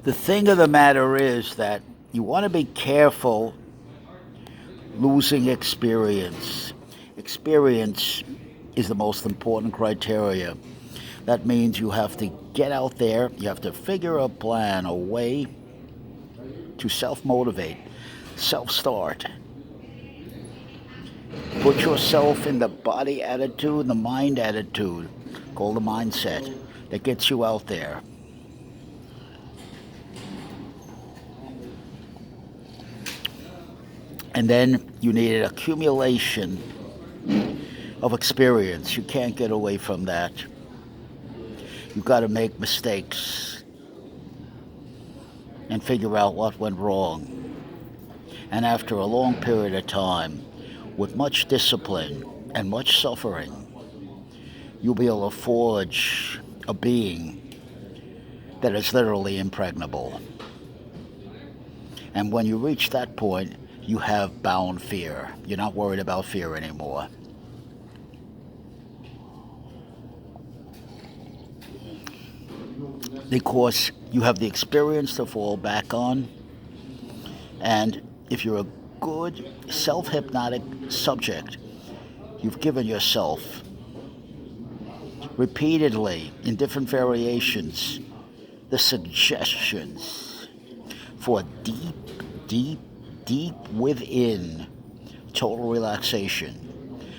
The thing of the matter is that you want to be careful losing experience. Experience is the most important criteria. That means you have to get out there, you have to figure a plan, a way to self motivate, self start. Put yourself in the body attitude, the mind attitude, called the mindset, that gets you out there. And then you need an accumulation of experience. You can't get away from that. You've got to make mistakes and figure out what went wrong. And after a long period of time, with much discipline and much suffering, you'll be able to forge a being that is literally impregnable. And when you reach that point, you have bound fear. You're not worried about fear anymore. Because you have the experience to fall back on. And if you're a good self-hypnotic subject, you've given yourself repeatedly in different variations the suggestions for deep, deep, deep within total relaxation,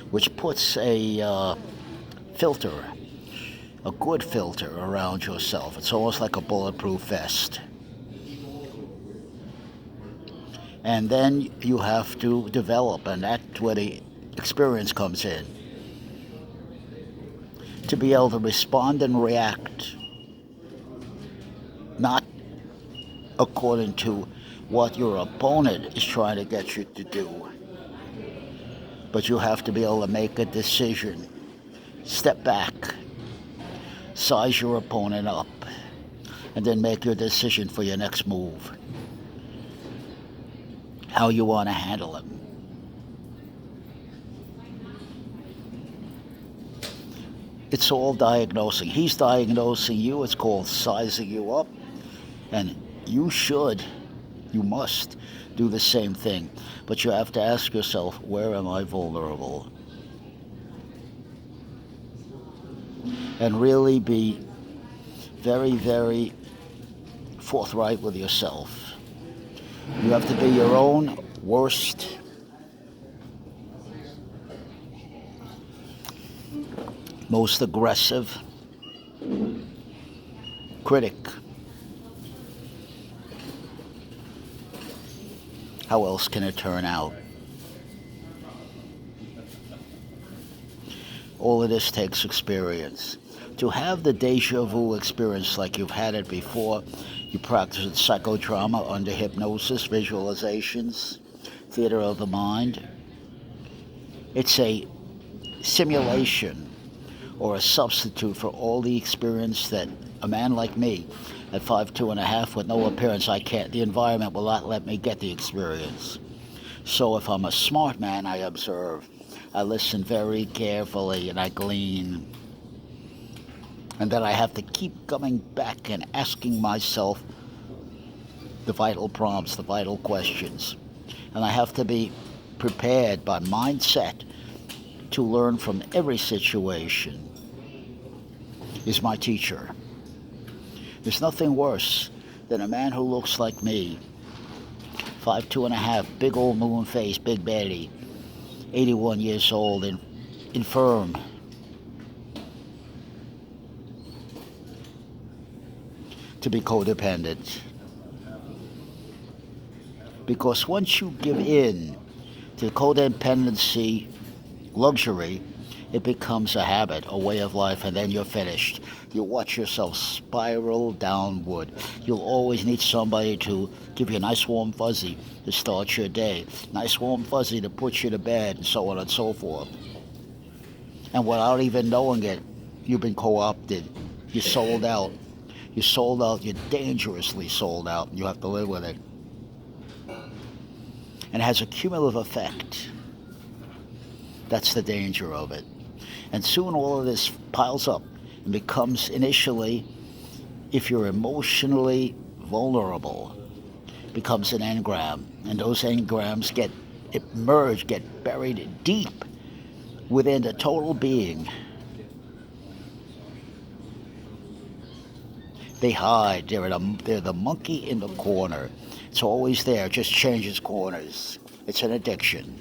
which puts a filter, a good filter around yourself. It's almost like a bulletproof vest. And then you have to develop, and that's where the experience comes in, to be able to respond and react, not according to what your opponent is trying to get you to do, but you have to be able to make a decision. Step back, size your opponent up, and then make your decision for your next move. How you want to handle him. It's all diagnosing. He's diagnosing you. It's called sizing you up. And you must do the same thing. But you have to ask yourself, where am I vulnerable? And really be very, very forthright with yourself. You have to be your own worst most aggressive critic. How else can it turn out? All of this takes experience. To have the deja vu experience like you've had it before, you practice psychodrama under hypnosis, visualizations, theater of the mind. It's a simulation or a substitute for all the experience that a man like me at 5'2.5" with no appearance, the environment will not let me get the experience. So if I'm a smart man, I observe. I listen very carefully and I glean. And then I have to keep coming back and asking myself the vital prompts, the vital questions. And I have to be prepared by mindset to learn from every situation. Is my teacher. There's nothing worse than a man who looks like me, 5'2.5", big old moon face, big belly, 81 years old, and infirm. To be codependent. Because once you give in to codependency luxury, it becomes a habit, a way of life, and then you're finished. You watch yourself spiral downward. You'll always need somebody to give you a nice warm fuzzy to start your day, nice warm fuzzy to put you to bed, and so on and so forth. And without even knowing it, you've been co-opted. You're sold out. You're sold out. You're dangerously sold out. You have to live with it. And it has a cumulative effect. That's the danger of it. And soon all of this piles up and becomes initially, if you're emotionally vulnerable, becomes an engram, and those engrams get merged, get buried deep within the total being. They hide. They're the monkey in the corner. It's always there. It just changes corners. It's an addiction.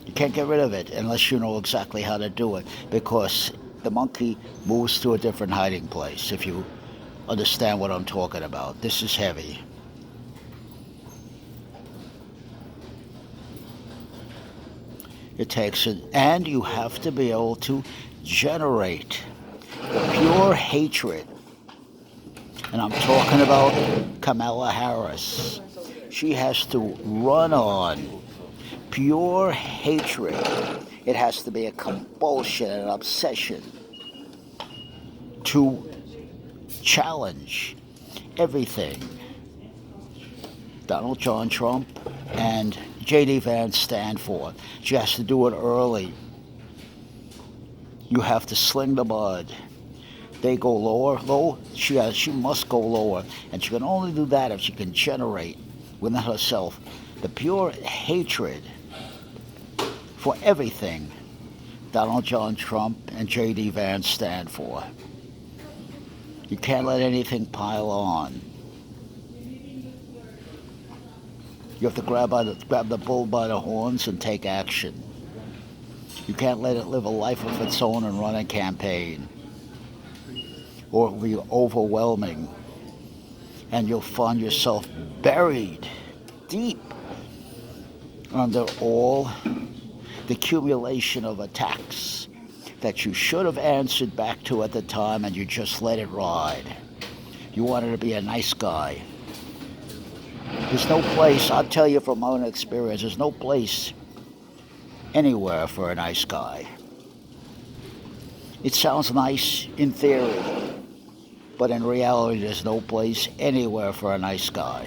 You can't get rid of it unless you know exactly how to do it, because the monkey moves to a different hiding place. If you understand what I'm talking about, this is heavy. It takes it, and you have to be able to generate the pure hatred. And I'm talking about Kamala Harris. She has to run on pure hatred. It has to be a compulsion, an obsession to challenge everything Donald John Trump and J.D. Vance stand for. She has to do it early. You have to sling the mud. They go low. She must go lower, and she can only do that if she can generate within herself the pure hatred for everything Donald John Trump and J.D. Vance stand for. You can't let anything pile on. You have to grab the bull by the horns and take action. You can't let it live a life of its own and run a campaign, or it will be overwhelming, and you'll find yourself buried deep under all the accumulation of attacks that you should have answered back to at the time, and you just let it ride. You wanted to be a nice guy. There's no place, I'll tell you from my own experience, there's no place anywhere for a nice guy. It sounds nice in theory, but in reality there's no place anywhere for a nice guy.